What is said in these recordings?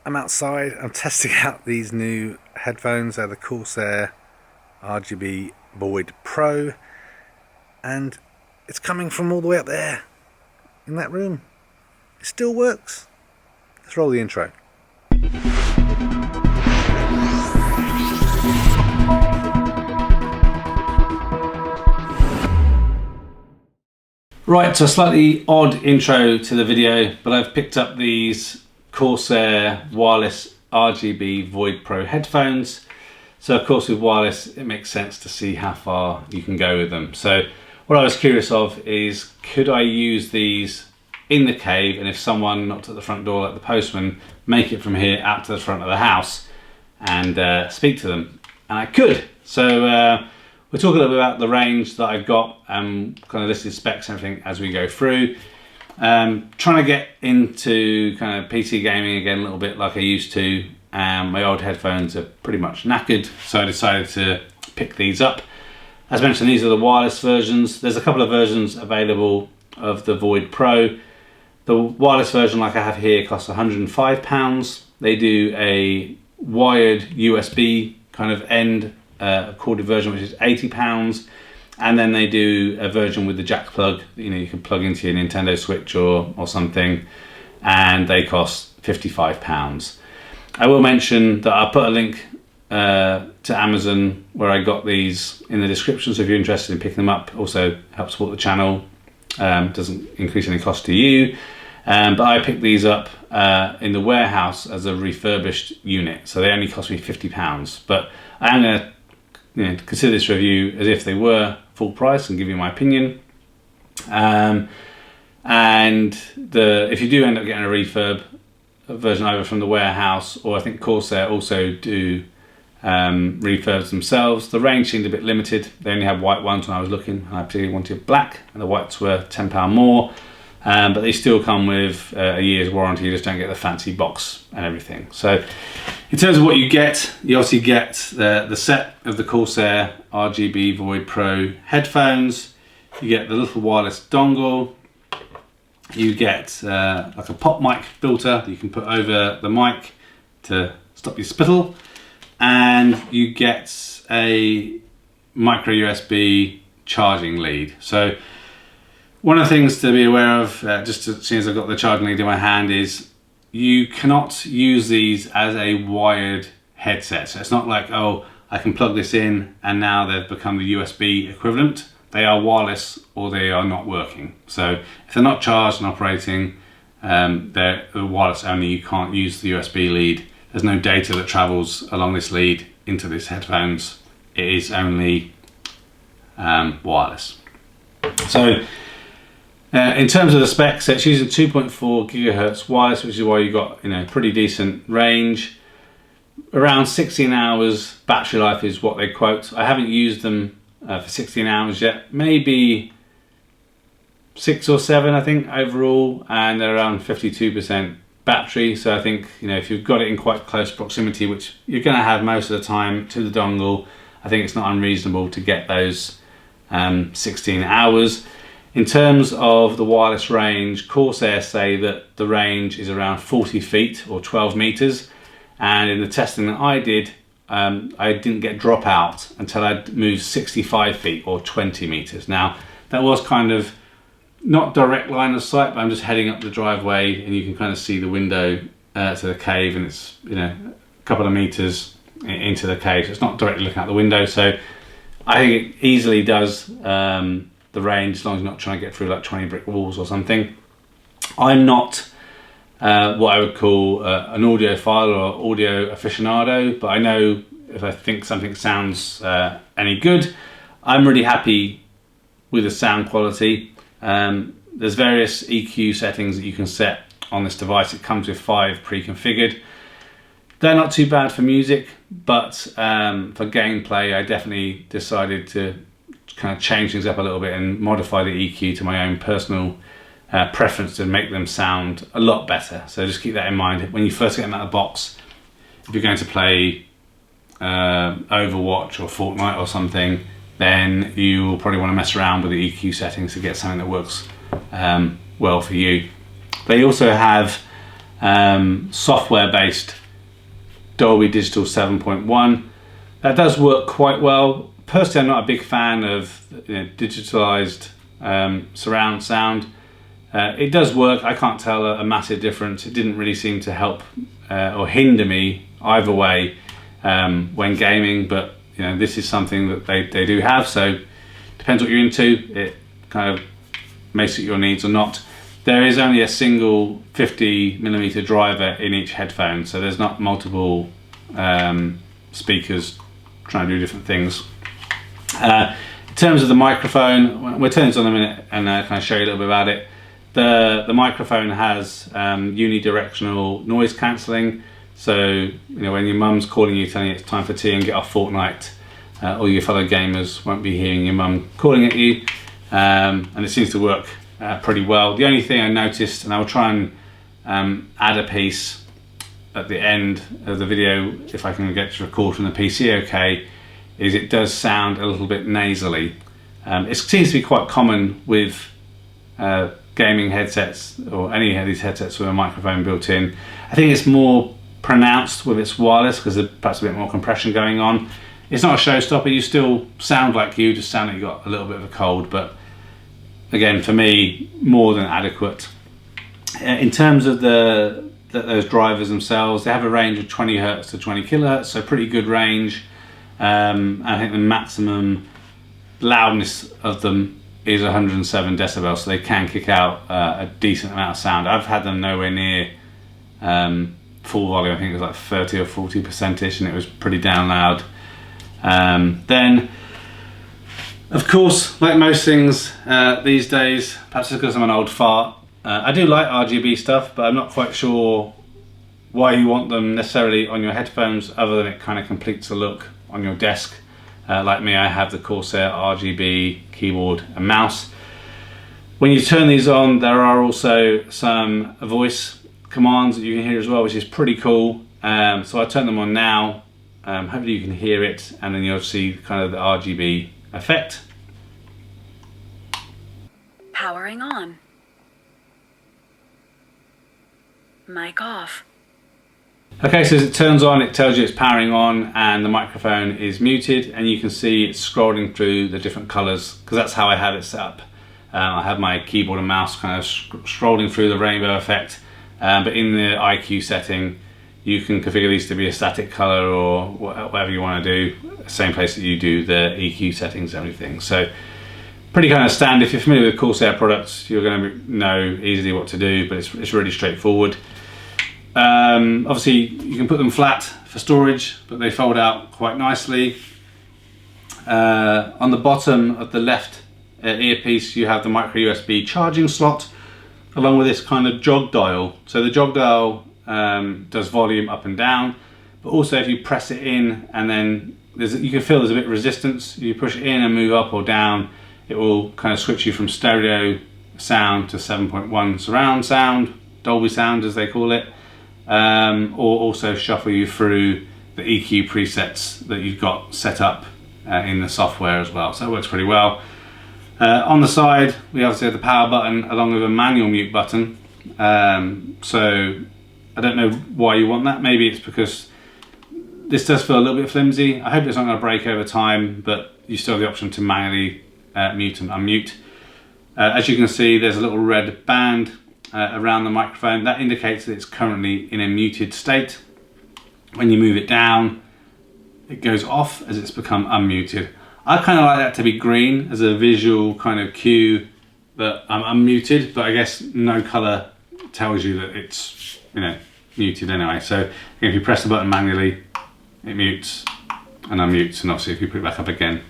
I'm outside, I'm testing out these new headphones. They're the Corsair RGB Void Pro, and it's coming from all the way up there in that room. It still works. Let's roll the intro. Right, so a slightly odd intro to the video, but I've picked up these Corsair wireless RGB Void Pro headphones. So of course with wireless it makes sense to see how far you can go with them. So what I was curious of is, could I use these in the cave, and if someone knocked at the front door like the postman, make it from here out to the front of the house and speak to them? And I could. So we'll talk a little bit about the range that I've got, kind of listed specs and everything as we go through. Trying to get into kind of PC gaming again a little bit like I used to. My old headphones are pretty much knackered, so I decided to pick these up. As mentioned, these are the wireless versions. There's a couple of versions available of the Void Pro. The wireless version like I have here costs £105. They do a wired USB kind of end corded version, which is £80, and then they do a version with the jack plug. You can plug into your Nintendo Switch or something, and they cost £55. I will mention that I'll put a link to Amazon where I got these in the description, so if you're interested in picking them up, also help support the channel. Doesn't increase any cost to you, but I picked these up in the warehouse as a refurbished unit, so they only cost me £50. But I am going to consider this review as if they were full price and give you my opinion. And if you do end up getting a refurb version either from the warehouse, or I think Corsair also do refurbs themselves, the range seemed a bit limited. They only had white ones when I was looking, and I particularly wanted black, and the whites were £10 more. But they still come with a year's warranty. You just don't get the fancy box and everything. So in terms of what you obviously get the set of the Corsair RGB Void Pro headphones. You get the little wireless dongle. You get like a pop mic filter that you can put over the mic to stop your spittle. And you get a micro USB charging lead. So one of the things to be aware of, just as soon as I've got the charging lead in my hand, is you cannot use these as a wired headset. So it's not like, oh, I can plug this in and now they've become the USB equivalent. They are wireless or they are not working. So if they're not charged and operating, they're wireless only. You can't use the USB lead. There's no data that travels along this lead into these headphones. It is only wireless. So in terms of the specs, it's using 2.4 gigahertz wireless, which is why you got pretty decent range. Around 16 hours battery life is what they quote. I haven't used them for 16 hours yet, maybe 6 or 7 I think overall, and they're around 52% battery. So I think if you've got it in quite close proximity, which you're going to have most of the time to the dongle, I think it's not unreasonable to get those 16 hours. In terms of the wireless range, Corsair say that the range is around 40 feet or 12 meters. And in the testing that I did, I didn't get dropout until I'd moved 65 feet or 20 meters. Now, that was kind of not direct line of sight, but I'm just heading up the driveway and you can kind of see the window to the cave, and it's a couple of meters into the cave. So it's not directly looking out the window. So I think it easily does the range, as long as you're not trying to get through like 20 brick walls or something. I'm not what I would call an audiophile or audio aficionado, but I know if I think something sounds any good, I'm really happy with the sound quality. There's various EQ settings that you can set on this device. It comes with 5 pre-configured. They're not too bad for music, but for gameplay I definitely decided to kind of change things up a little bit and modify the EQ to my own personal preference to make them sound a lot better. So just keep that in mind when you first get them out of the box. If you're going to play Overwatch or Fortnite or something, then you will probably want to mess around with the EQ settings to get something that works well for you. They also have software-based Dolby Digital 7.1. That does work quite well. Personally, I'm not a big fan of digitalized surround sound. It does work. I can't tell a massive difference. It didn't really seem to help or hinder me either way when gaming, but this is something that they do have, so depends what you're into. It kind of may suit your needs or not. There is only a single 50mm driver in each headphone, so there's not multiple speakers trying to do different things. In terms of the microphone, we'll turn this on in a minute and kind of show you a little bit about it. The microphone has unidirectional noise cancelling, so when your mum's calling you telling you it's time for tea and get off Fortnite, all your fellow gamers won't be hearing your mum calling at you, and it seems to work pretty well. The only thing I noticed, and I'll try and add a piece at the end of the video if I can get to record from the PC okay, is it does sound a little bit nasally. It seems to be quite common with gaming headsets or any of these headsets with a microphone built in. I think it's more pronounced with its wireless because there's perhaps a bit more compression going on. It's not a showstopper, you still sound like you, just sound like you got a little bit of a cold, but again, for me, more than adequate. In terms of those drivers themselves, they have a range of 20 Hz to 20 kHz, so pretty good range. I think the maximum loudness of them is 107 decibels, so they can kick out a decent amount of sound. I've had them nowhere near full volume. I think it was like 30 or 40%ish, and it was pretty down loud. Then, of course, like most things these days, perhaps it's because I'm an old fart, I do like RGB stuff, but I'm not quite sure why you want them necessarily on your headphones, other than it kind of completes the look on your desk. Like me, I have the Corsair RGB keyboard and mouse. When you turn these on, there are also some voice commands that you can hear as well, which is pretty cool. So I turn them on now. Hopefully you can hear it, and then you'll see kind of the RGB effect. Powering on. Mic off. Okay, so as it turns on, it tells you it's powering on and the microphone is muted, and you can see it's scrolling through the different colors, because that's how I have it set up. I have my keyboard and mouse kind of scrolling through the rainbow effect, but in the IQ setting, you can configure these to be a static color or whatever you want to do, same place that you do the EQ settings and everything. So pretty kind of standard. If you're familiar with Corsair products, you're going to know easily what to do, but it's really straightforward. Obviously you can put them flat for storage, but they fold out quite nicely. On the bottom of the left earpiece, you have the micro USB charging slot along with this kind of jog dial. So the jog dial does volume up and down, but also if you press it in and then you can feel there's a bit of resistance. You push it in and move up or down, it will kind of switch you from stereo sound to 7.1 surround sound, Dolby sound as they call it, or also shuffle you through the EQ presets that you've got set up in the software as well. So it works pretty well. On the side, we obviously have the power button along with a manual mute button. So I don't know why you want that. Maybe it's because this does feel a little bit flimsy. I hope it's not going to break over time, but you still have the option to manually mute and unmute. As you can see, there's a little red band around the microphone. That indicates that it's currently in a muted state. When you move it down, it goes off as it's become unmuted. I kind of like that to be green as a visual kind of cue that I'm unmuted, but I guess no color tells you that it's muted anyway. So if you press the button manually, it mutes and unmutes, and obviously if you put it back up again,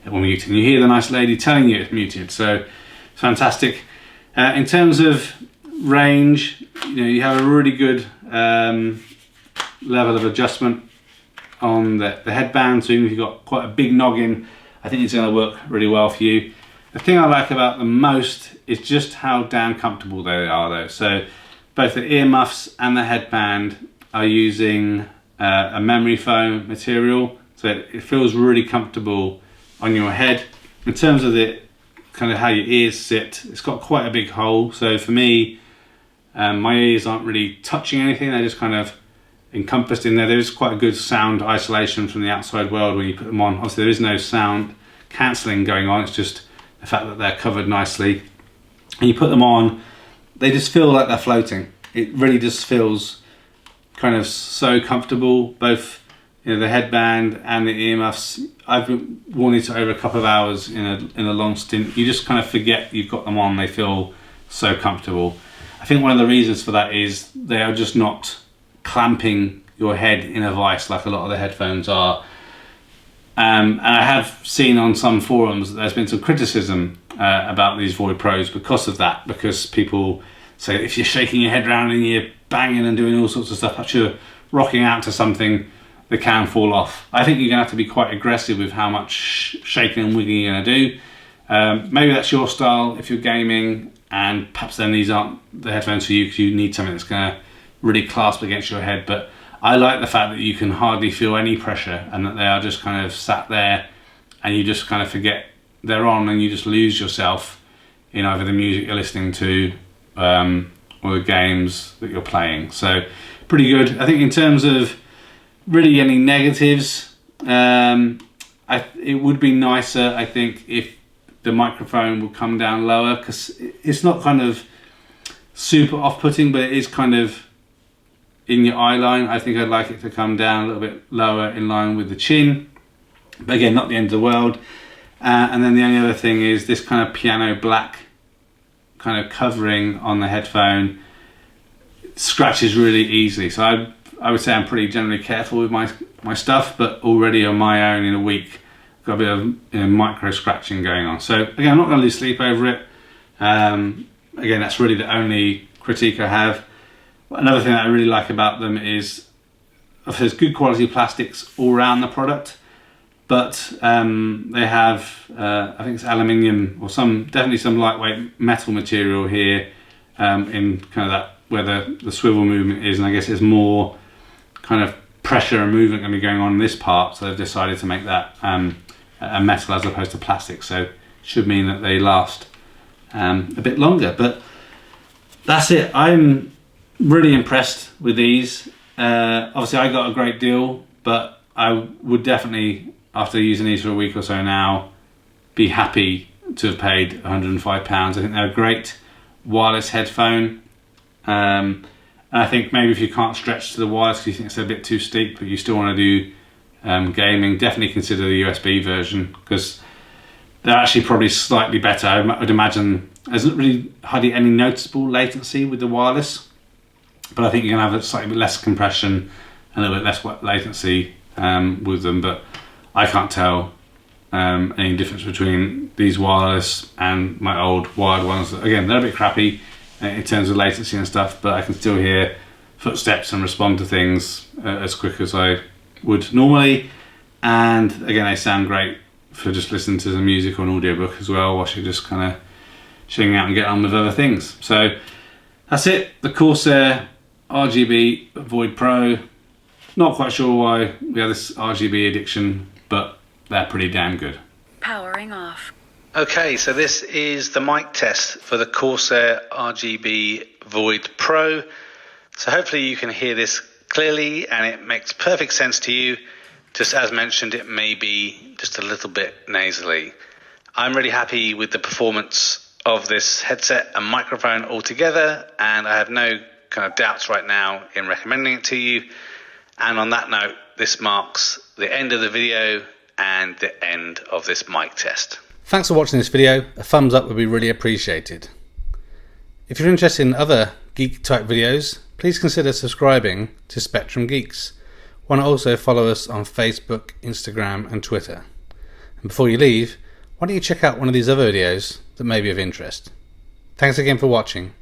it will mute, and you hear the nice lady telling you it's muted. So it's fantastic. In terms of range, you have a really good level of adjustment on the headband, so even if you've got quite a big noggin, I think it's going to work really well for you. The thing I like about them most is just how damn comfortable they are though. So both the earmuffs and the headband are using a memory foam material, so it feels really comfortable on your head. In terms of the kind of how your ears sit, it's got quite a big hole, so for me My ears aren't really touching anything, they're just kind of encompassed in there. There is quite a good sound isolation from the outside world when you put them on. Obviously there is no sound cancelling going on, it's just the fact that they're covered nicely. And you put them on, they just feel like they're floating. It really just feels kind of so comfortable, both the headband and the earmuffs. I've worn it over a couple of hours in a long stint. You just kind of forget you've got them on, they feel so comfortable. I think one of the reasons for that is they are just not clamping your head in a vice like a lot of the headphones are. And I have seen on some forums that there's been some criticism about these Void Pros because of that, because people say if you're shaking your head around and you're banging and doing all sorts of stuff, perhaps you're rocking out to something, they can fall off. I think you're going to have to be quite aggressive with how much shaking and wigging you're going to do. Maybe that's your style if you're gaming, and perhaps then these aren't the headphones for you because you need something that's going to really clasp against your head. But I like the fact that you can hardly feel any pressure and that they are just kind of sat there and you just kind of forget they're on and you just lose yourself in either the music you're listening to or the games that you're playing. So pretty good. I think in terms of really any negatives, it would be nicer, I think, if the microphone would come down lower, because it's not kind of super off-putting, but it is kind of in your eye line. I think I'd like it to come down a little bit lower in line with the chin, but again, not the end of the world. And then the only other thing is this kind of piano black kind of covering on the headphone scratches really easily. So I would say I'm pretty generally careful with my stuff, but already on my own in a week got a bit of micro scratching going on. So again, I'm not going to lose sleep over it. Again, that's really the only critique I have. Another thing that I really like about them is there's good quality plastics all around the product, but they have I think it's aluminium or definitely some lightweight metal material here in kind of that where the swivel movement is, and I guess there's more kind of pressure and movement going to be going on in this part, so they've decided to make that a metal as opposed to plastic, so it should mean that they last a bit longer. But that's it. I'm really impressed with these. Obviously I got a great deal, but I would definitely, after using these for a week or so now, be happy to have paid £105. I think they're a great wireless headphone. And I think maybe if you can't stretch to the wireless because you think it's a bit too steep, but you still want to do gaming, definitely consider the USB version, because they're actually probably slightly better. I would imagine there's not really hardly any noticeable latency with the wireless, but I think you're going to have a slightly less compression and a little bit less latency with them. But I can't tell any difference between these wireless and my old wired ones. Again, they're a bit crappy in terms of latency and stuff, but I can still hear footsteps and respond to things as quick as I would normally. And again, they sound great for just listening to the music or an audiobook as well, whilst you're just kind of chilling out and getting on with other things. So that's it, the Corsair RGB Void Pro. Not quite sure why we have this RGB addiction, but they're pretty damn good. Powering off. Okay, so this is the mic test for the Corsair RGB Void Pro. So hopefully you can hear this clearly and it makes perfect sense to you. Just as mentioned, it may be just a little bit nasally. I'm really happy with the performance of this headset and microphone altogether, and I have no kind of doubts right now in recommending it to you. And on that note, this marks the end of the video and the end of this mic test. Thanks for watching this video. A thumbs up would be really appreciated. If you're interested in other geek type videos, please consider subscribing to Spectrum Geeks. Why not also follow us on Facebook, Instagram and Twitter. And before you leave, why don't you check out one of these other videos that may be of interest. Thanks again for watching.